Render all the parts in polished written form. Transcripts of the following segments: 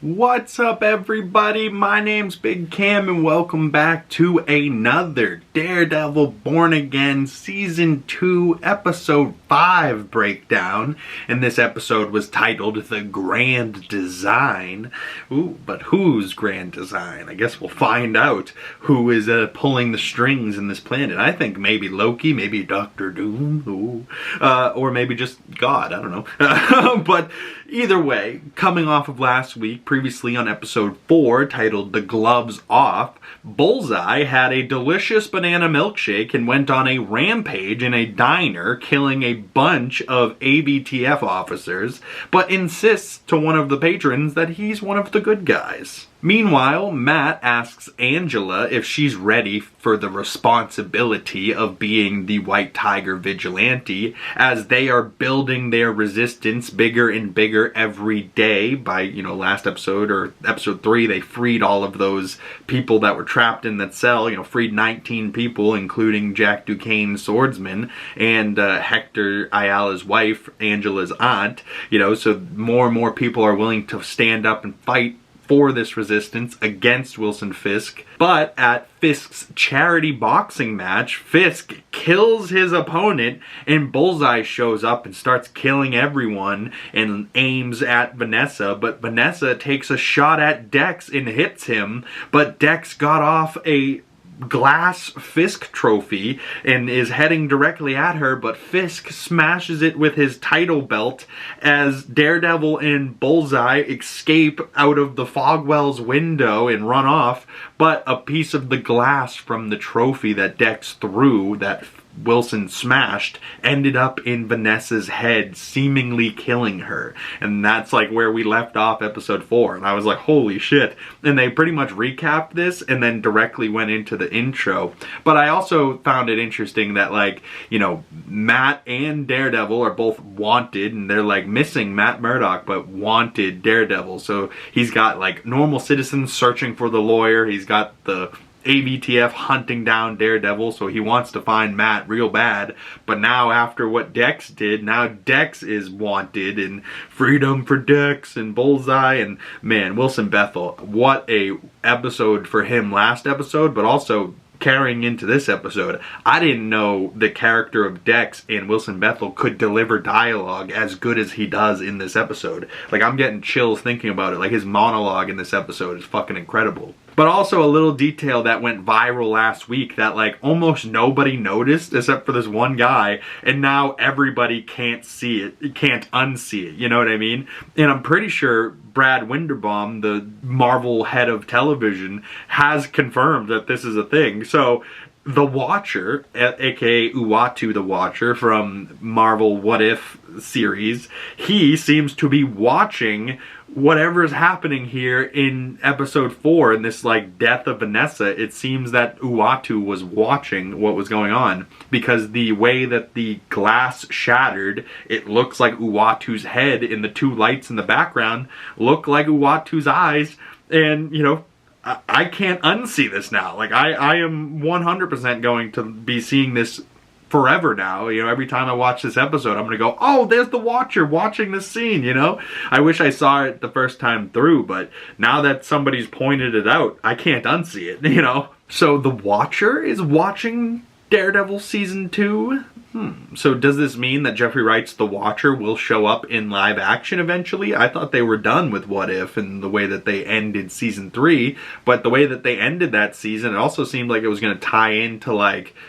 What's up, everybody? My name's Big Cam and welcome back to another Daredevil Born Again Season 2 Episode 5 breakdown. And this episode was titled The Grand Design. Ooh, but whose grand design? I guess we'll find out who is pulling the strings in this planet. I think maybe Loki, maybe Dr. Doom, or maybe just God, I don't know. But either way, coming off of last week, previously on episode 4, titled The Gloves Off, Bullseye had a delicious banana milkshake and went on a rampage in a diner, killing a bunch of ABTF officers, but insists to one of the patrons that he's one of the good guys. Meanwhile, Matt asks Angela if she's ready for the responsibility of being the White Tiger vigilante, as they are building their resistance bigger and bigger every day. By, last episode, or episode 3, they freed all of those people that were trapped in that cell, freed 19 people, including Jack Duquesne's swordsman, and Hector Ayala's wife, Angela's aunt, so more and more people are willing to stand up and fight for this resistance against Wilson Fisk. But at Fisk's charity boxing match, Fisk kills his opponent and Bullseye shows up and starts killing everyone and aims at Vanessa, but Vanessa takes a shot at Dex and hits him, but Dex got off a glass Fisk trophy and is heading directly at her, but Fisk smashes it with his title belt as Daredevil and Bullseye escape out of the Fogwell's window and run off, but a piece of the glass from the trophy that Dex threw, that Wilson smashed, ended up in Vanessa's head, seemingly killing her. And that's like where we left off episode 4. And I was like, holy shit. And they pretty much recapped this and then directly went into the intro. But I also found it interesting that, Matt and Daredevil are both wanted, and they're missing Matt Murdock, but wanted Daredevil. So he's got normal citizens searching for the lawyer. He's got the ABTF hunting down Daredevil, so he wants to find Matt real bad. But now, after what Dex did, now Dex is wanted, and freedom for Dex and Bullseye. And man, Wilson Bethel, what a episode for him last episode, but also carrying into this episode. I didn't know the character of Dex and Wilson Bethel could deliver dialogue as good as he does in this episode. I'm getting chills thinking about it. His monologue in this episode is fucking incredible. But also a little detail that went viral last week that almost nobody noticed except for this one guy, and now everybody can't see it, can't unsee it, you know what I mean? And I'm pretty sure Brad Winderbaum, the Marvel head of television, has confirmed that this is a thing. So the Watcher, aka Uatu the Watcher from Marvel What If series, he seems to be watching whatever is happening here in episode 4, in this death of Vanessa. It seems that Uatu was watching what was going on, because the way that the glass shattered, it looks like Uatu's head, and the two lights in the background look like Uatu's eyes. And I can't unsee this now. I am 100% going to be seeing this forever now. Every time I watch this episode, I'm going to go, oh, there's the Watcher watching this scene, I wish I saw it the first time through, but now that somebody's pointed it out, I can't unsee it, So the Watcher is watching Daredevil Season 2? So does this mean that Jeffrey Wright's The Watcher will show up in live action eventually? I thought they were done with What If and the way that they ended Season 3, but the way that they ended that season, it also seemed like it was going to tie into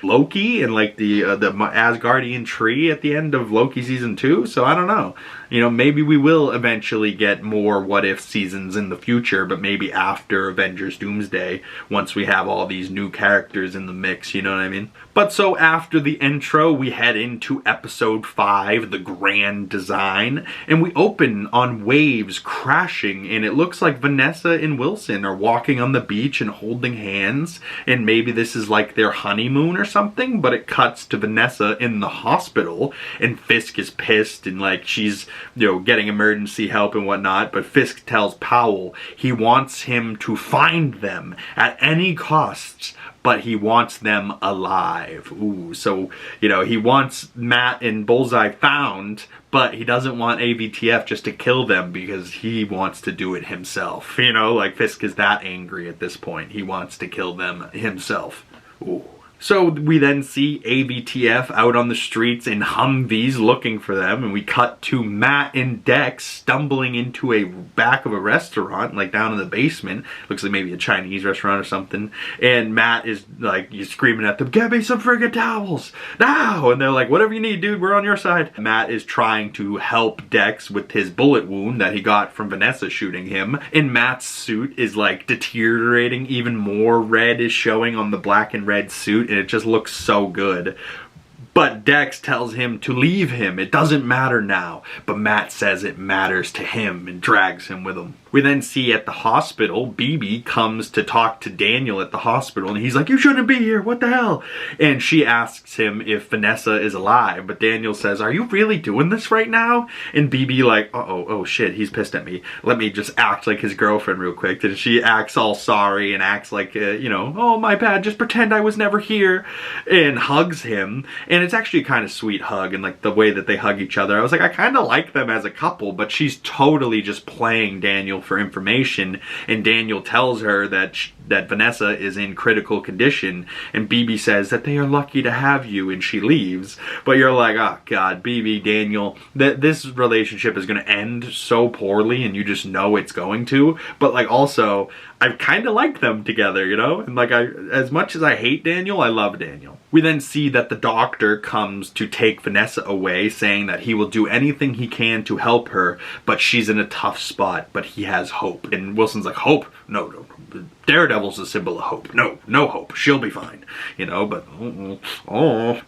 Loki and the Asgardian tree at the end of Loki Season 2, so I don't know. Maybe we will eventually get more What If seasons in the future, but maybe after Avengers Doomsday, once we have all these new characters in the mix, you know what I mean? But so after the intro, we head into episode 5, The Grand Design, and we open on waves crashing, and it looks like Vanessa and Wilson are walking on the beach and holding hands, and maybe this is their honeymoon or something, but it cuts to Vanessa in the hospital, and Fisk is pissed, and she's getting emergency help and whatnot, but Fisk tells Powell he wants him to find them at any costs, but he wants them alive. Ooh, so, he wants Matt and Bullseye found, but he doesn't want AVTF just to kill them because he wants to do it himself. You know, like Fisk is that angry at this point. He wants to kill them himself. Ooh. So we then see AVTF out on the streets in Humvees looking for them, and we cut to Matt and Dex stumbling into a back of a restaurant, like down in the basement. Looks like maybe a Chinese restaurant or something. And Matt is like, he's screaming at them, "Get me some friggin' towels now!" And they're like, "Whatever you need, dude, we're on your side." Matt is trying to help Dex with his bullet wound that he got from Vanessa shooting him. And Matt's suit is like deteriorating, even more red is showing on the black and red suit. And it just looks so good. But Dex tells him to leave him. It doesn't matter now. But Matt says it matters to him and drags him with him. We then see at the hospital, BB comes to talk to Daniel at the hospital, and he's like, "You shouldn't be here, what the hell?" And she asks him if Vanessa is alive, but Daniel says, "Are you really doing this right now?" And BB like, oh shit, he's pissed at me. Let me just act like his girlfriend real quick. And she acts all sorry and acts like, you know, "Oh, my bad, just pretend I was never here," and hugs him. And it's actually a kind of sweet hug, and like the way that they hug each other. I was like, I kind of like them as a couple, but she's totally just playing Daniel for information, and Daniel tells her that that Vanessa is in critical condition, and BB says that they are lucky to have you, and she leaves. But you're like, oh god, BB, Daniel, this relationship is going to end so poorly, and you just know it's going to. But like also, I kind of like them together, you know? And like, as much as I hate Daniel, I love Daniel. We then see that the doctor comes to take Vanessa away, saying that he will do anything he can to help her, but she's in a tough spot, but he has hope. And Wilson's like, "Hope? No. Daredevil's a symbol of hope. No hope. She'll be fine." You know, but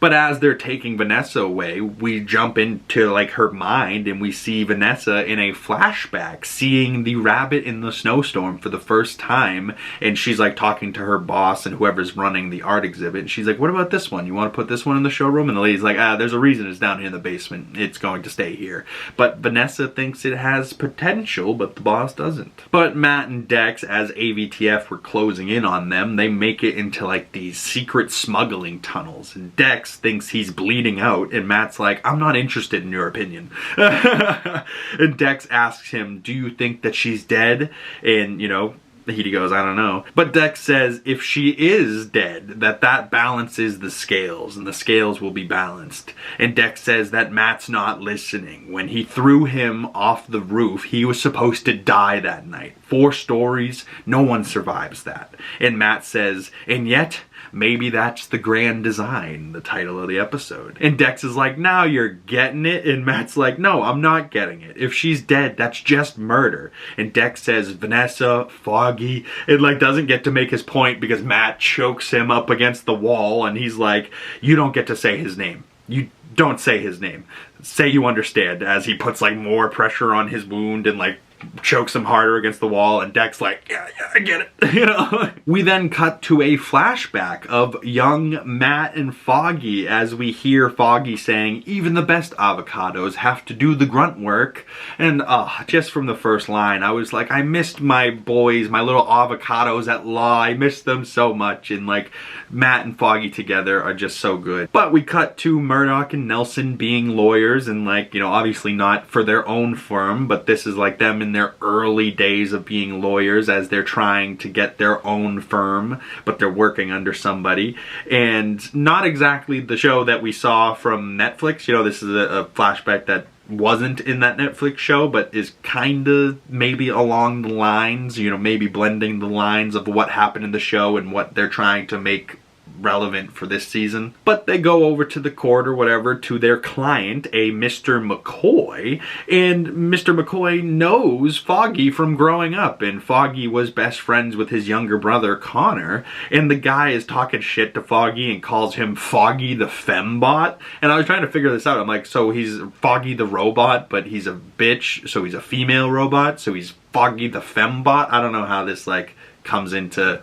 But as they're taking Vanessa away, we jump into like her mind, and we see Vanessa in a flashback seeing the rabbit in the snowstorm for the first time, and she's like talking to her boss and whoever's running the art exhibit, and she's like, "What about this one? You want to put this one in the showroom?" And the lady's like, "There's a reason it's down here in the basement. It's going to stay here." But Vanessa thinks it has potential, but the boss doesn't. But Matt and Dex, as AVTF were closing in on them, they make it into like these secret smuggling tunnels, and Dex thinks he's bleeding out, and Matt's like, "I'm not interested in your opinion." And Dex asks him, "Do you think that she's dead?" And you know, he goes, "I don't know." But Dex says if she is dead, that balances the scales, and the scales will be balanced. And Dex says that Matt's not listening. When he threw him off the roof, he was supposed to die that night. 4 stories, no one survives that. And Matt says, "And yet, maybe that's the grand design," the title of the episode. And Dex is like, "Now you're getting it." And Matt's like, "No, I'm not getting it. If she's dead, that's just murder." And Dex says, "Vanessa, Foggy," and like doesn't get to make his point because Matt chokes him up against the wall, and he's like, "You don't get to say his name. You don't say his name. Say you understand," as he puts like more pressure on his wound and like chokes him harder against the wall, and Dex like, yeah, I get it, you know? We then cut to a flashback of young Matt and Foggy as we hear Foggy saying, "Even the best avocados have to do the grunt work." And just from the first line, I was like, I missed my boys, my little avocados at law. I missed them so much, and like Matt and Foggy together are just so good. But we cut to Murdock and Nelson being lawyers, and like, you know, obviously not for their own firm, but this is like them in their early days of being lawyers as they're trying to get their own firm, but they're working under somebody. And not exactly the show that we saw from Netflix. You know, this is a flashback that wasn't in that Netflix show, but is kind of maybe along the lines, you know, maybe blending the lines of what happened in the show and what they're trying to make relevant for this season. But they go over to the court or whatever to their client, a Mr. McCoy, and Mr. McCoy knows Foggy from growing up, and Foggy was best friends with his younger brother Connor, and the guy is talking shit to Foggy and calls him Foggy the Fembot. And I was trying to figure this out. I'm like, so he's Foggy the robot, but he's a bitch, so he's a female robot, so he's Foggy the Fembot? I don't know how this like comes into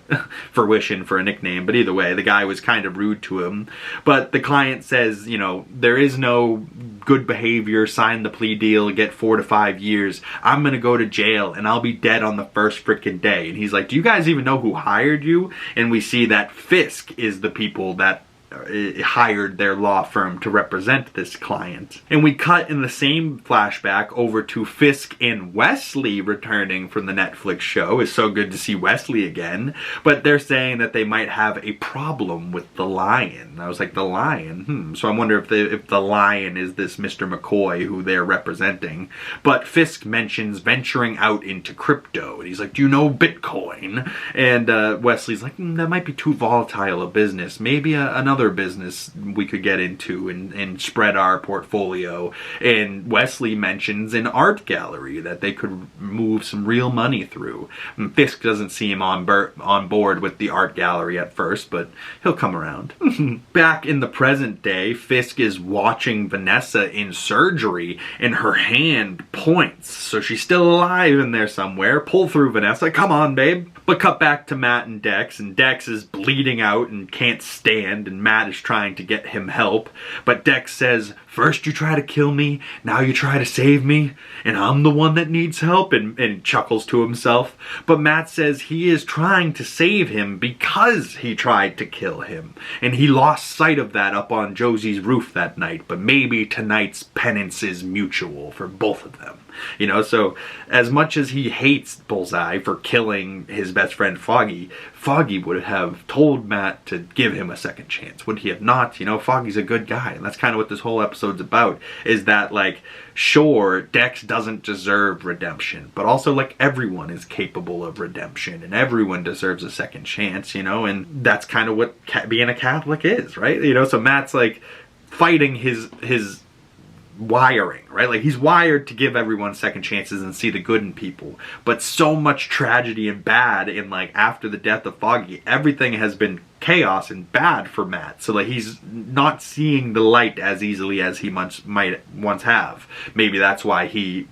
fruition for a nickname, but either way, the guy was kind of rude to him. But the client says, you know, there is no good behavior, sign the plea deal, get 4 to 5 years. I'm gonna go to jail and I'll be dead on the first freaking day. And he's like, do you guys even know who hired you? And we see that Fisk is the people that hired their law firm to represent this client. And we cut in the same flashback over to Fisk and Wesley returning from the Netflix show. It's so good to see Wesley again. But they're saying that they might have a problem with the lion. I was like, the lion? So I wonder if the lion is this Mr. McCoy who they're representing. But Fisk mentions venturing out into crypto. And he's like, do you know Bitcoin? And Wesley's like, that might be too volatile a business. Maybe another business we could get into and spread our portfolio. And Wesley mentions an art gallery that they could move some real money through. And Fisk doesn't seem on board with the art gallery at first, but he'll come around. Back in the present day, Fisk is watching Vanessa in surgery and her hand points. So she's still alive in there somewhere. Pull through, Vanessa. Come on, babe. But cut back to Matt and Dex is bleeding out and can't stand, and Matt is trying to get him help. But Dex says, first you try to kill me, now you try to save me, and I'm the one that needs help, and chuckles to himself. But Matt says he is trying to save him because he tried to kill him, and he lost sight of that up on Josie's roof that night, but maybe tonight's penance is mutual for both of them. You know, so as much as he hates Bullseye for killing his best friend Foggy, Foggy would have told Matt to give him a second chance. Would he have not? You know, Foggy's a good guy, and that's kind of what this whole episode's about, is that, like, sure, Dex doesn't deserve redemption, but also, like, everyone is capable of redemption, and everyone deserves a second chance, you know, and that's kind of what being a Catholic is, right? You know, so Matt's, like, fighting his wiring, right? Like, he's wired to give everyone second chances and see the good in people, but so much tragedy and bad in, like, after the death of Foggy, everything has been chaos and bad for Matt, so like he's not seeing the light as easily as he might once have. Maybe that's why he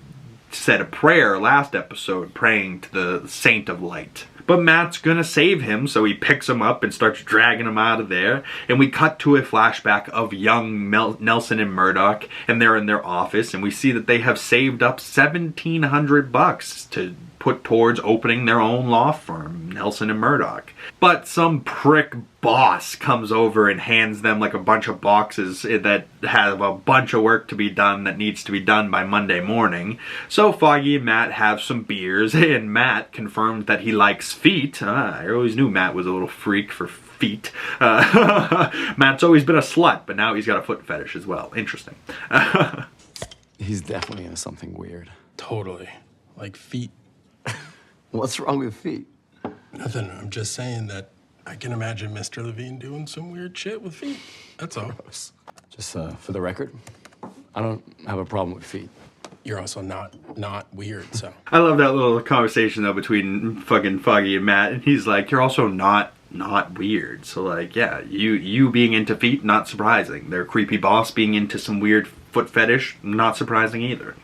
said a prayer last episode, praying to the saint of light. But Matt's gonna save him, so he picks him up and starts dragging him out of there. And we cut to a flashback of young Nelson and Murdock, and they're in their office, and we see that they have saved up $1,700 to put towards opening their own law firm, Nelson and Murdock. But some prick boss comes over and hands them like a bunch of boxes that have a bunch of work to be done that needs to be done by Monday morning. So Foggy and Matt have some beers, and Matt confirmed that he likes feet. I always knew Matt was a little freak for feet. Matt's always been a slut, but now he's got a foot fetish as well. Interesting. He's definitely into something weird. Totally. Like feet. What's wrong with feet? Nothing. I'm just saying that I can imagine Mr. Levine doing some weird shit with feet. That's all. Gross. Just for the record, I don't have a problem with feet. You're also not weird, so. I love that little conversation though between fucking Foggy and Matt, and he's like, you're also not weird. So like, yeah, you being into feet, not surprising. Their creepy boss being into some weird foot fetish, not surprising either.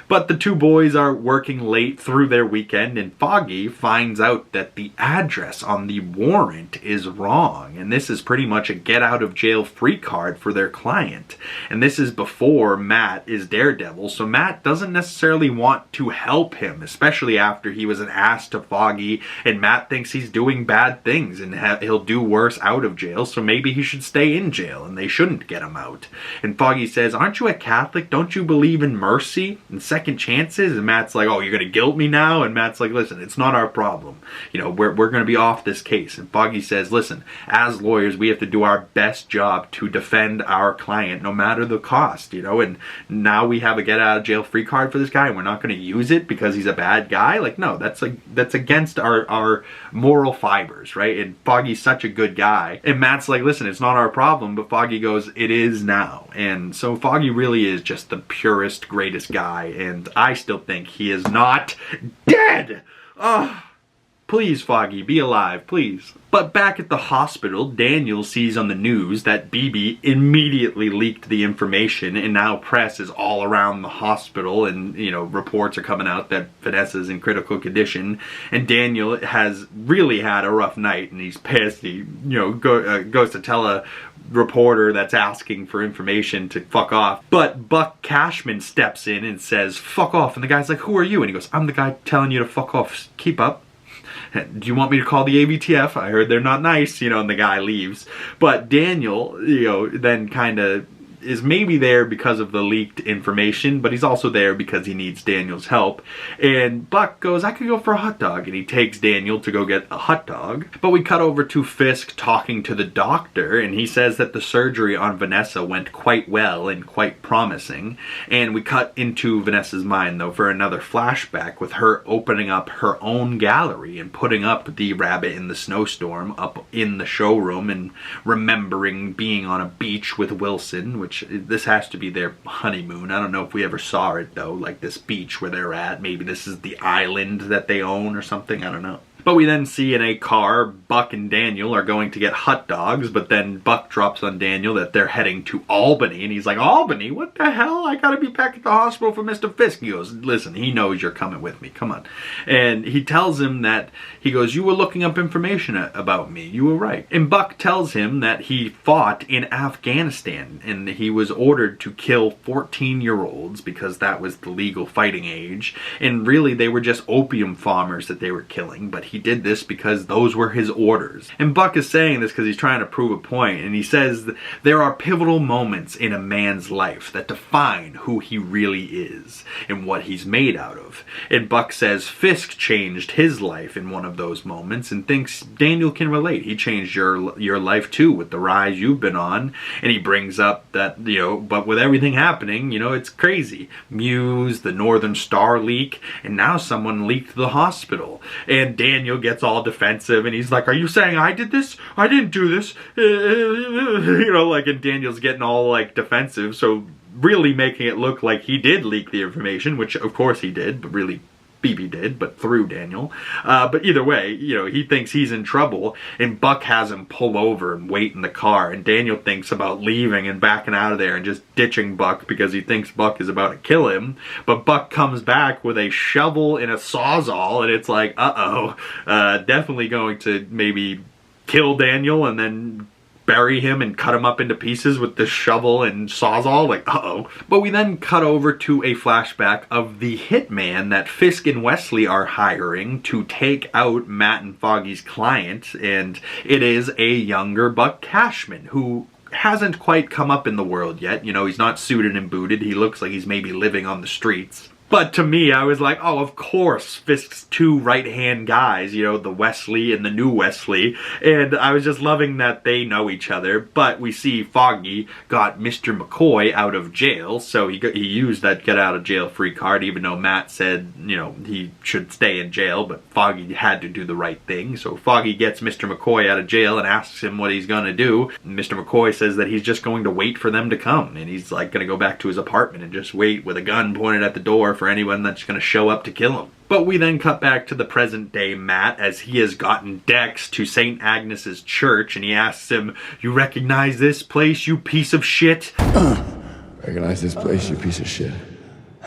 But the two boys are working late through their weekend, and Foggy finds out that the address on the warrant is wrong, and this is pretty much a get out of jail free card for their client. And this is before Matt is Daredevil, so Matt doesn't necessarily want to help him, especially after he was an ass to Foggy, and Matt thinks he's doing bad things and he'll do worse out of jail, so maybe he should stay in jail and they shouldn't get him out. And Foggy says, aren't you a Catholic? Don't you believe in mercy and second chances? And Matt's like, oh, you're gonna guilt me now? And Matt's like, listen, it's not our problem. You know, we're gonna be off this case. And Foggy says, listen, as lawyers, we have to do our best job to defend our client no matter the cost, you know, and now we have a get out of jail free card for this guy and we're not gonna use it because he's a bad guy? Like, no, that's against our moral fibers, right? And Foggy's such a good guy. And Matt's like, listen, it's not our problem, but Foggy goes, it is now. And so Foggy really is just the purest, greatest guy, and I still think he is not dead! Oh, please, Foggy, be alive, please. But back at the hospital, Daniel sees on the news that BB immediately leaked the information, and now press is all around the hospital, and, you know, reports are coming out that Vanessa's in critical condition, and Daniel has really had a rough night, and he's pissed. He, you know, goes to tell a reporter that's asking for information to fuck off. But Buck Cashman steps in and says, fuck off. And the guy's like, who are you? And he goes, I'm the guy telling you to fuck off. Keep up. do you want me to call the ABTF? I heard they're not nice, you know, and the guy leaves. But Daniel, you know, then kind of is maybe there because of the leaked information, but he's also there because he needs Daniel's help. And Buck goes, I could go for a hot dog, and he takes Daniel to go get a hot dog. But we cut over to Fisk talking to the doctor, and he says that the surgery on Vanessa went quite well and quite promising. And we cut into Vanessa's mind, though, for another flashback with her opening up her own gallery and putting up the Rabbit in the Snowstorm up in the showroom, and remembering being on a beach with Wilson, which this has to be their honeymoon. I don't know if we ever saw it, though, like this beach where they're at. Maybe this is the island that they own or something. I don't know. But we then see in a car, Buck and Daniel are going to get hot dogs, but then Buck drops on Daniel that they're heading to Albany, and he's like, Albany? What the hell? I gotta be back at the hospital for Mr. Fisk. He goes, listen, he knows you're coming with me, come on. And he tells him that, he goes, you were looking up information about me, you were right. And Buck tells him that he fought in Afghanistan, and he was ordered to kill 14-year-olds because that was the legal fighting age, and really they were just opium farmers that they were killing, but he did this because those were his orders. And Buck is saying this because he's trying to prove a point, and he says that there are pivotal moments in a man's life that define who he really is and what he's made out of. And Buck says Fisk changed his life in one of those moments, and thinks Daniel can relate. He changed your life too with the rise you've been on. And he brings up that, you know, but with everything happening, you know, it's crazy. Muse, the Northern Star leak, and now someone leaked the hospital. And Daniel gets all defensive, and he's like, are you saying I did this? I didn't do this. You know, like, and Daniel's getting all, like, defensive, so really making it look like he did leak the information, which of course he did, but really BB did, but through Daniel. But either way, you know, he thinks he's in trouble, and Buck has him pull over and wait in the car, and Daniel thinks about leaving and backing out of there and just ditching Buck because he thinks Buck is about to kill him. But Buck comes back with a shovel and a sawzall, and it's like, definitely going to maybe kill Daniel and then bury him and cut him up into pieces with this shovel and sawzall, like, But we then cut over to a flashback of the hitman that Fisk and Wesley are hiring to take out Matt and Foggy's client, and it is a younger Buck Cashman who hasn't quite come up in the world yet. You know, he's not suited and booted. He looks like he's maybe living on the streets. But to me, I was like, oh, of course, Fisk's two right-hand guys, you know, the Wesley and the new Wesley. And I was just loving that they know each other. But we see Foggy got Mr. McCoy out of jail, so he used that get-out-of-jail-free card, even though Matt said, you know, he should stay in jail, but Foggy had to do the right thing. So Foggy gets Mr. McCoy out of jail and asks him what he's going to do. And Mr. McCoy says that he's just going to wait for them to come. And he's, like, going to go back to his apartment and just wait with a gun pointed at the door for anyone that's going to show up to kill him. But we then cut back to the present day Matt as he has gotten Dex to St. Agnes's church, and he asks him, you recognize this place, you piece of shit? Recognize this place, you piece of shit.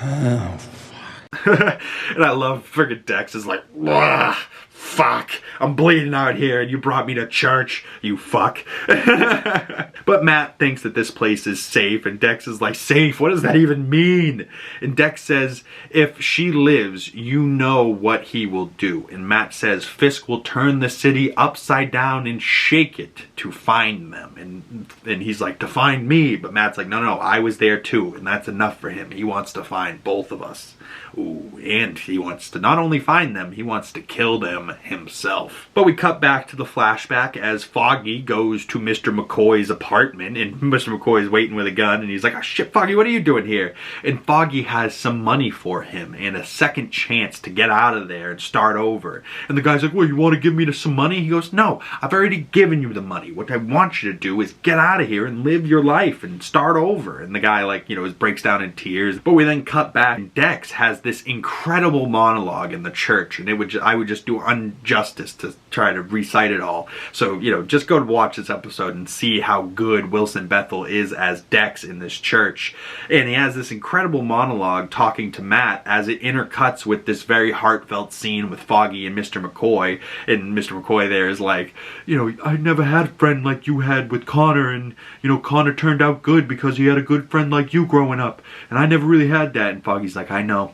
Oh, fuck. And I love friggin' Dex is like, fuck, I'm bleeding out here and you brought me to church, you fuck. But Matt thinks that this place is safe, and Dex is like, safe? What does that even mean? And Dex says, if she lives, you know what he will do. And Matt says, Fisk will turn the city upside down and shake it to find them. And he's like, to find me? But Matt's like, no, I was there too, and that's enough for him. He wants to find both of us. Ooh, and he wants to not only find them, he wants to kill them himself. But we cut back to the flashback as Foggy goes to Mr. McCoy's apartment, and Mr. McCoy is waiting with a gun, and he's like, oh shit, Foggy, what are you doing here? And Foggy has some money for him and a second chance to get out of there and start over. And the guy's like, well, you want to give me some money? He goes, no, I've already given you the money. What I want you to do is get out of here and live your life and start over. And the guy, like, you know, breaks down in tears. But we then cut back, and Dex has this incredible monologue in the church, and I would just do injustice to try to recite it all. So, you know, just go to watch this episode and see how good Wilson Bethel is as Dex in this church. And he has this incredible monologue talking to Matt as it intercuts with this very heartfelt scene with Foggy and Mr. McCoy. And Mr. McCoy there is like, you know, I never had a friend like you had with Connor, and, you know, Connor turned out good because he had a good friend like you growing up, and I never really had that. And Foggy's like, I know.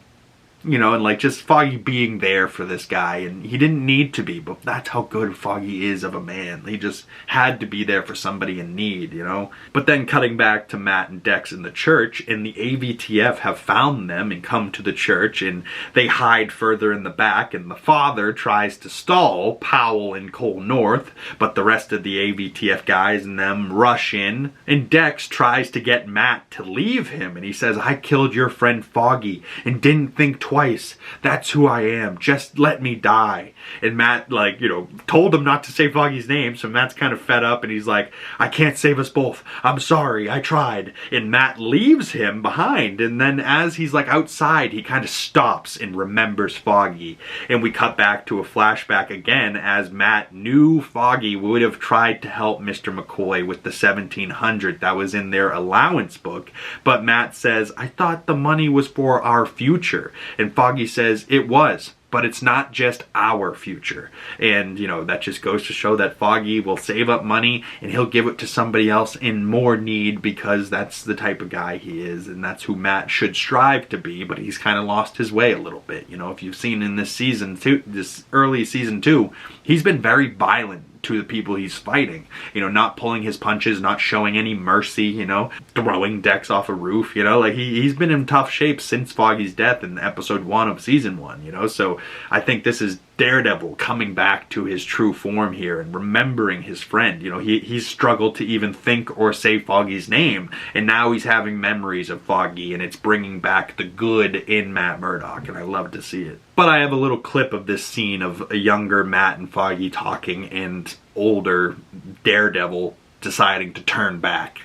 you know, and like just Foggy being there for this guy, and he didn't need to be, but that's how good Foggy is of a man. He just had to be there for somebody in need, you know. But then cutting back to Matt and Dex in the church, and the AVTF have found them and come to the church, and they hide further in the back, and the father tries to stall Powell and Cole North, but the rest of the AVTF guys and them rush in, and Dex tries to get Matt to leave him, and he says, I killed your friend Foggy and didn't think twice. That's who I am. Just let me die. And Matt, like, you know, told him not to say Foggy's name, so Matt's kind of fed up, and he's like, I can't save us both. I'm sorry, I tried. And Matt leaves him behind, and then as he's like outside, he kind of stops and remembers Foggy. And we cut back to a flashback again as Matt knew Foggy would have tried to help Mr. McCoy with the $1,700 that was in their allowance book, but Matt says, I thought the money was for our future. And Foggy says, it was, but it's not just our future. And, you know, that just goes to show that Foggy will save up money and he'll give it to somebody else in more need, because that's the type of guy he is, and that's who Matt should strive to be, but he's kind of lost his way a little bit. You know, if you've seen in this season two, this early season 2, he's been very violent to the people he's fighting, you know, not pulling his punches, not showing any mercy, you know, throwing Dex off a roof, you know, like he's been in tough shape since Foggy's death in episode 1 of season 1, you know. So I think this is Daredevil coming back to his true form here and remembering his friend. You know, he's struggled to even think or say Foggy's name, and now he's having memories of Foggy, and it's bringing back the good in Matt Murdock, and I love to see it. But I have a little clip of this scene of a younger Matt and Foggy talking, and older Daredevil deciding to turn back.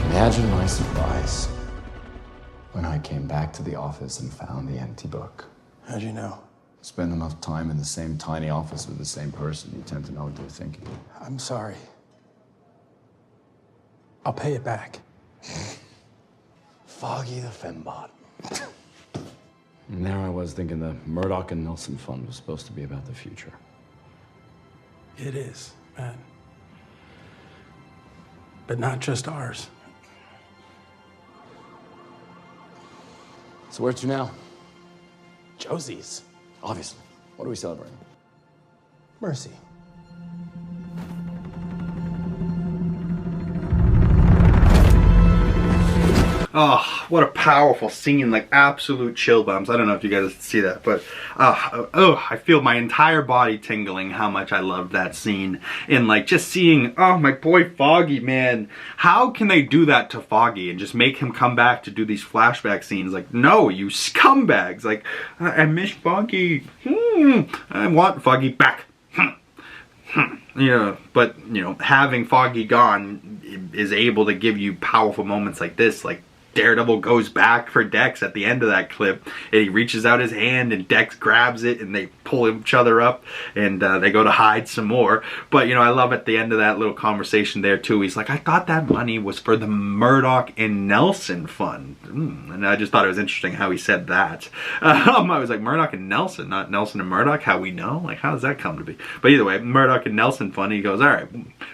Imagine my surprise when I came back to the office and found the empty book. How'd you know? Spend enough time in the same tiny office with the same person, you tend to know what they're thinking. I'm sorry. I'll pay it back. Foggy the fembot. And there I was thinking the Murdock and Nelson fund was supposed to be about the future. It is, man. But not just ours. So where to now? Josie's. Obviously. What are we celebrating? Mercy. Oh, what a powerful scene, like absolute chill bumps. I don't know if you guys see that, but I feel my entire body tingling how much I loved that scene. And like just seeing, oh, my boy Foggy, man, how can they do that to Foggy and just make him come back to do these flashback scenes? Like, no, you scumbags. Like, I miss Foggy. I want Foggy back. You know, but, you know, having Foggy gone is able to give you powerful moments like this. Like, Daredevil goes back for Dex at the end of that clip, and he reaches out his hand, and Dex grabs it, and they pull each other up, and they go to hide some more. But, you know, I love at the end of that little conversation there, too, he's like, I thought that money was for the Murdock and Nelson fund. And I just thought it was interesting how he said that. I was like, Murdock and Nelson, not Nelson and Murdock? How we know? Like, how does that come to be? But either way, Murdock and Nelson fund, he goes, all right,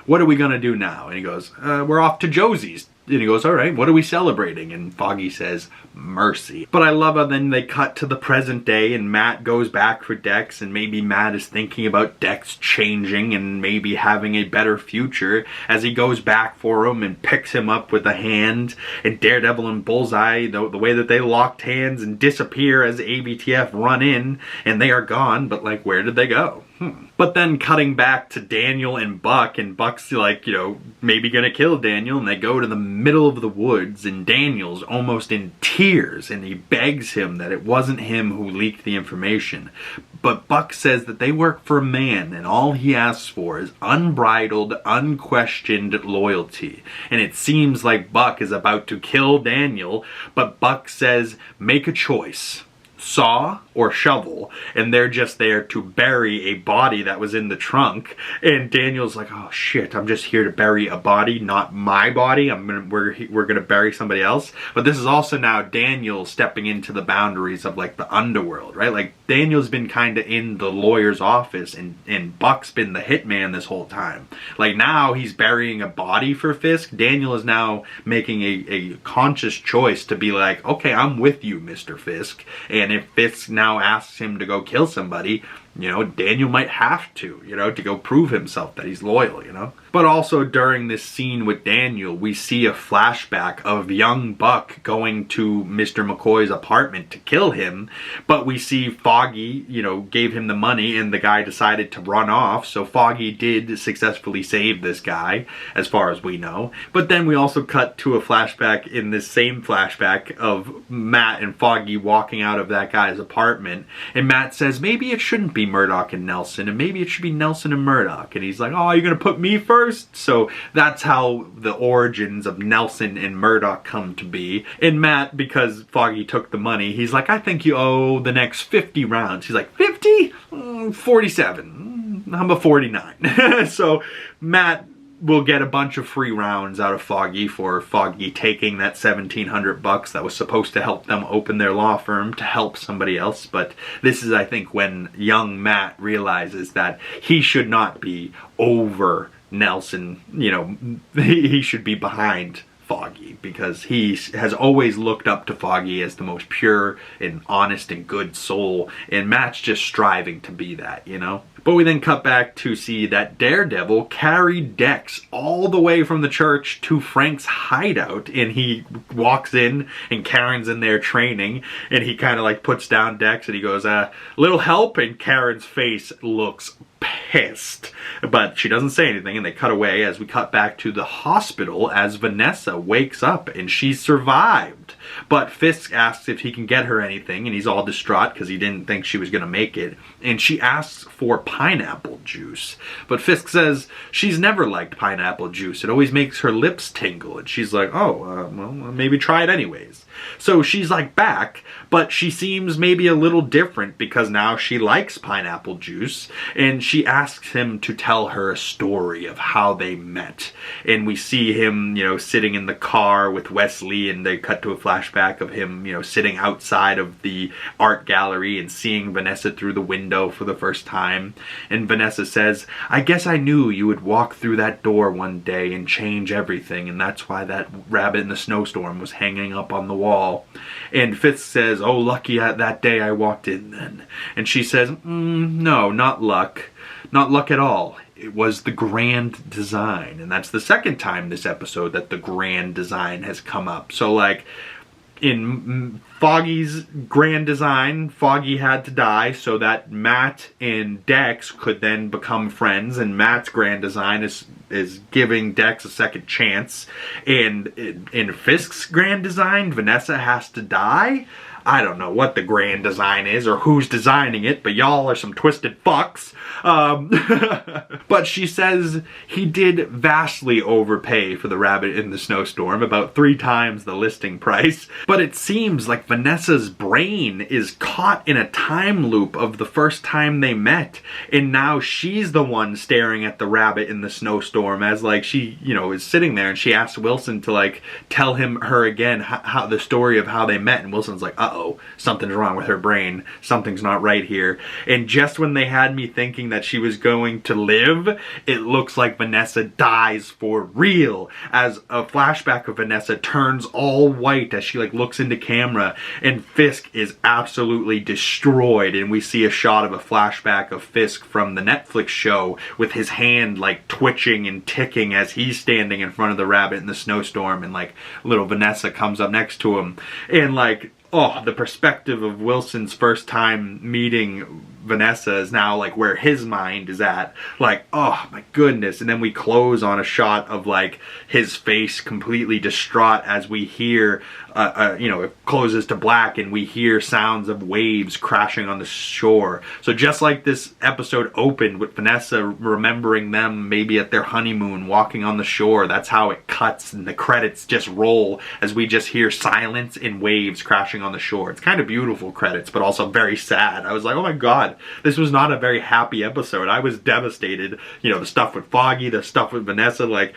what are we going to do now? And he goes, we're off to Josie's. And he goes, all right, what are we celebrating? And Foggy says, mercy. But I love how then they cut to the present day, and Matt goes back for Dex, and maybe Matt is thinking about Dex changing and maybe having a better future as he goes back for him and picks him up with a hand. And Daredevil and Bullseye, the way that they locked hands and disappear as ABTF run in, and they are gone, but like, where did they go? But then cutting back to Daniel and Buck's like, you know, maybe gonna kill Daniel, and they go to the middle of the woods, and Daniel's almost in tears, and he begs him that it wasn't him who leaked the information. But Buck says that they work for a man, and all he asks for is unbridled, unquestioned loyalty. And it seems like Buck is about to kill Daniel, but Buck says, make a choice. saw or shovel, and they're just there to bury a body that was in the trunk. And Daniel's like, oh shit, I'm just here to bury a body, not my body. We're gonna bury somebody else. But this is also now Daniel stepping into the boundaries of like the underworld, right? Like Daniel's been kind of in the lawyer's office, and Buck's been the hitman this whole time. Like now he's burying a body for Fisk. Daniel is now making a conscious choice to be like, okay, I'm with you, Mr. Fisk. And if Fisk now asks him to go kill somebody, you know, Daniel might have to, you know, to go prove himself that he's loyal, you know. But also during this scene with Daniel, we see a flashback of young Buck going to Mr. McCoy's apartment to kill him. But we see Foggy, you know, gave him the money and the guy decided to run off. So Foggy did successfully save this guy, as far as we know. But then we also cut to a flashback in this same flashback of Matt and Foggy walking out of that guy's apartment. And Matt says, maybe it shouldn't be Murdock and Nelson, and maybe it should be Nelson and Murdock. And he's like, oh, you're gonna put me first? So that's how the origins of Nelson and Murdock come to be. And Matt, because Foggy took the money, he's like, I think you owe the next 50 rounds. He's like, 50? 47. How about 49? So Matt will get a bunch of free rounds out of Foggy for Foggy taking that $1,700 that was supposed to help them open their law firm to help somebody else. But this is, I think, when young Matt realizes that he should not be over Nelson. You know, he should be behind Foggy, because he has always looked up to Foggy as the most pure and honest and good soul, and Matt's just striving to be that, you know. But we then cut back to see that Daredevil carried Dex all the way from the church to Frank's hideout, and he walks in and Karen's in there training, and he kind of like puts down Dex and he goes, little help, and Karen's face looks pissed, but she doesn't say anything, and they cut away as we cut back to the hospital as Vanessa wakes up and she survived. But Fisk asks if he can get her anything, and he's all distraught because he didn't think she was going to make it. And she asks for pineapple juice. But Fisk says she's never liked pineapple juice. It always makes her lips tingle. And she's like, oh, well, maybe try it anyways. So she's like back, but she seems maybe a little different because now she likes pineapple juice. And she asks him to tell her a story of how they met. And we see him, you know, sitting in the car with Wesley, and they cut to a flashback of him, you know, sitting outside of the art gallery and seeing Vanessa through the window for the first time. And Vanessa says, I guess I knew you would walk through that door one day and change everything, and that's why that rabbit in the snowstorm was hanging up on the wall. And Fisk says, oh, lucky that day I walked in then. And she says, no, not luck. Not luck at all. It was the grand design. And that's the second time this episode that the grand design has come up. So, like, in Foggy's grand design, Foggy had to die so that Matt and Dex could then become friends, and Matt's grand design is giving Dex a second chance. And in Fisk's grand design, Vanessa has to die. I don't know what the grand design is or who's designing it, but y'all are some twisted fucks. But she says he did vastly overpay for the rabbit in the snowstorm, about 3 times the listing price. But it seems like Vanessa's brain is caught in a time loop of the first time they met, and now she's the one staring at the rabbit in the snowstorm as like she, you know, is sitting there, and she asks Wilson to like tell her again how the story of how they met, and Wilson's like, uh-oh, something's wrong with her brain, something's not right here. And just when they had me thinking that she was going to live, it looks like Vanessa dies for real, as a flashback of Vanessa turns all white as she like looks into camera, and Fisk is absolutely destroyed. And we see a shot of a flashback of Fisk from the Netflix show with his hand like twitching and ticking as he's standing in front of the rabbit in the snowstorm, and like little Vanessa comes up next to him, and like, oh, the perspective of Wilson's first time meeting Vanessa is now like where his mind is at. Like, oh my goodness. And then we close on a shot of like his face completely distraught as we hear, you know, it closes to black and we hear sounds of waves crashing on the shore. So just like this episode opened with Vanessa remembering them maybe at their honeymoon walking on the shore, that's how it cuts and the credits just roll as we just hear silence and waves crashing on the shore. It's kind of beautiful credits, but also very sad. I was like, oh my god, this was not a very happy episode. I was devastated. You know, the stuff with Foggy, the stuff with Vanessa, like,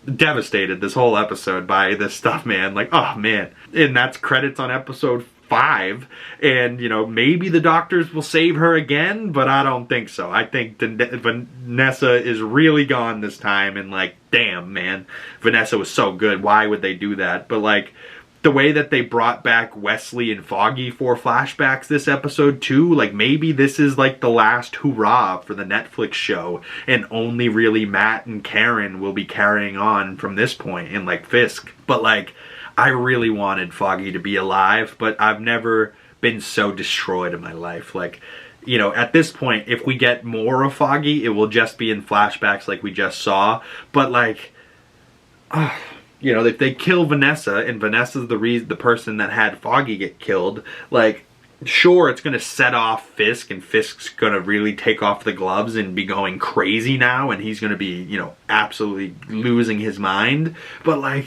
devastated this whole episode by this stuff, man. Like, oh man. And that's credits on episode 5, and you know, maybe the doctors will save her again, but I don't think so. I think Vanessa is really gone this time, and like, damn, man, Vanessa was so good. Why would they do that? But like, the way that they brought back Wesley and Foggy for flashbacks this episode too, like maybe this is like the last hurrah for the Netflix show, and only really Matt and Karen will be carrying on from this point, and like Fisk. But like, I really wanted Foggy to be alive, but I've never been so destroyed in my life. Like, you know, at this point, if we get more of Foggy, it will just be in flashbacks like we just saw. But like, you know, if they kill Vanessa, and Vanessa's the person that had Foggy get killed, like, sure, it's going to set off Fisk, and Fisk's going to really take off the gloves and be going crazy now, and he's going to be, you know, absolutely losing his mind. But like,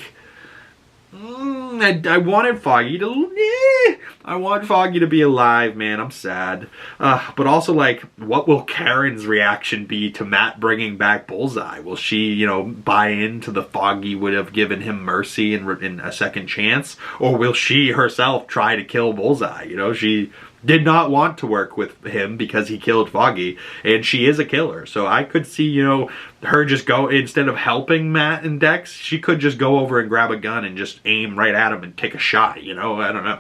I wanted Foggy to... I want Foggy to be alive, man. I'm sad. But also, like, what will Karen's reaction be to Matt bringing back Bullseye? Will she, you know, buy into the Foggy would have given him mercy and a second chance? Or will she herself try to kill Bullseye? You know, she did not want to work with him because he killed Foggy, and she is a killer. So I could see, you know, her just go, instead of helping Matt and Dex, she could just go over and grab a gun and just aim right at him and take a shot, you know? I don't know.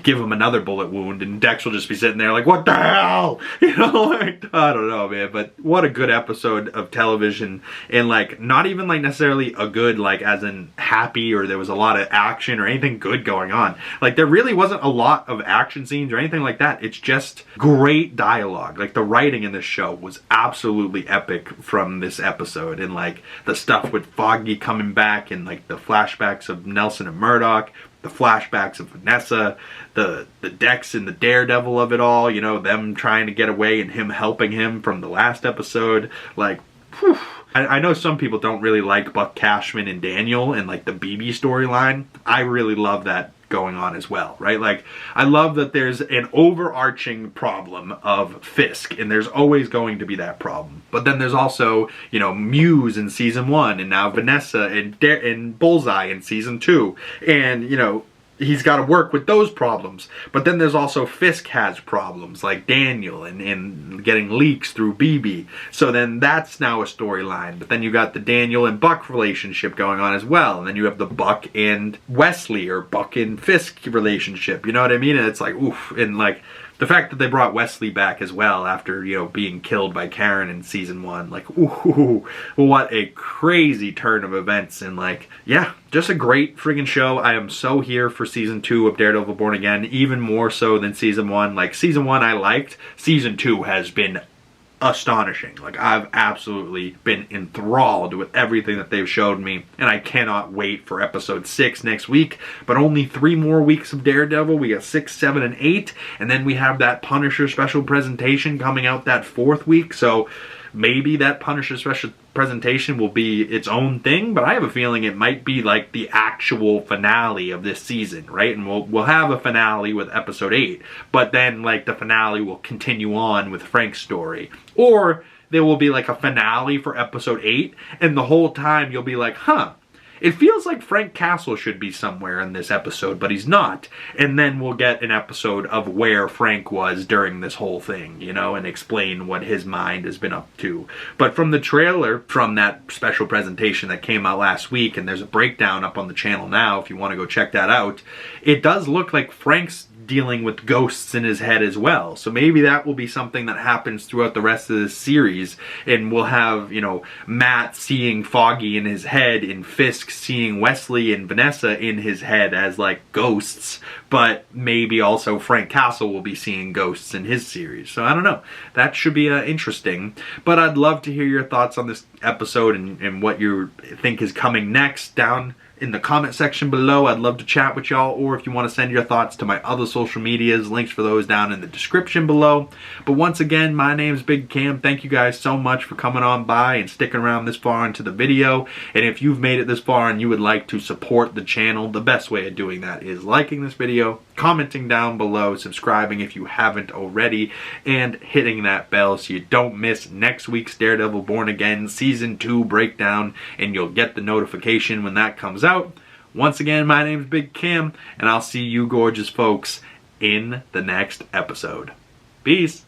Give him another bullet wound, and Dex will just be sitting there like, what the hell? You know, like, I don't know, man. But what a good episode of television, and like, not even like necessarily a good, like, as in happy, or there was a lot of action or anything good going on. Like, there really wasn't a lot of action scenes or anything like that. It's just great dialogue. Like, the writing in this show was absolutely epic from this episode, and like the stuff with Foggy coming back, and like the flashbacks of Nelson and Murdock, the flashbacks of Vanessa, the Dex and the Daredevil of it all, you know, them trying to get away and him helping him from the last episode. Like, whew. I know some people don't really like Buck Cashman and Daniel and like the BB storyline. I really love that going on as well, right? Like, I love that there's an overarching problem of Fisk, and there's always going to be that problem. But then there's also, you know, Muse in season 1, and now Vanessa and Bullseye in season 2, and, you know, he's got to work with those problems. But then there's also Fisk has problems, like Daniel and getting leaks through BB. So then that's now a storyline. But then you got the Daniel and Buck relationship going on as well. And then you have the Buck and Wesley, or Buck and Fisk relationship. You know what I mean? And it's like, oof. And like, the fact that they brought Wesley back as well after, you know, being killed by Karen in season 1, like, ooh, what a crazy turn of events. And like, yeah, just a great friggin' show. I am so here for season 2 of Daredevil Born Again, even more so than season 1. Like, season 1 I liked. Season 2 has been astonishing. Like, I've absolutely been enthralled with everything that they've showed me, and I cannot wait for episode 6 next week. But only 3 more weeks of Daredevil. We got 6, 7, and 8, and then we have that Punisher special presentation coming out that 4th week. So maybe that Punisher special presentation will be its own thing, but I have a feeling it might be like the actual finale of this season, right? And we'll have a finale with episode 8, but then like the finale will continue on with Frank's story. Or there will be like a finale for episode 8, and the whole time you'll be like, huh, it feels like Frank Castle should be somewhere in this episode, but he's not. And then we'll get an episode of where Frank was during this whole thing, you know, and explain what his mind has been up to. But from the trailer, from that special presentation that came out last week, and there's a breakdown up on the channel now if you want to go check that out, it does look like Frank's dealing with ghosts in his head as well. So maybe that will be something that happens throughout the rest of this series, and we'll have, you know, Matt seeing Foggy in his head and Fisk seeing Wesley and Vanessa in his head as like ghosts, but maybe also Frank Castle will be seeing ghosts in his series. So I don't know. That should be interesting. But I'd love to hear your thoughts on this episode and what you think is coming next down in the comment section below. I'd love to chat with y'all, or if you want to send your thoughts to my other social medias, links for those down in the description below. But once again, my name's Big Cam. Thank you guys so much for coming on by and sticking around this far into the video. And if you've made it this far and you would like to support the channel, the best way of doing that is liking this video, commenting down below, subscribing if you haven't already, and hitting that bell so you don't miss next week's Daredevil Born Again Season 2 breakdown, and you'll get the notification when that comes out. Once again, my name's Big Cam, and I'll see you gorgeous folks in the next episode. Peace!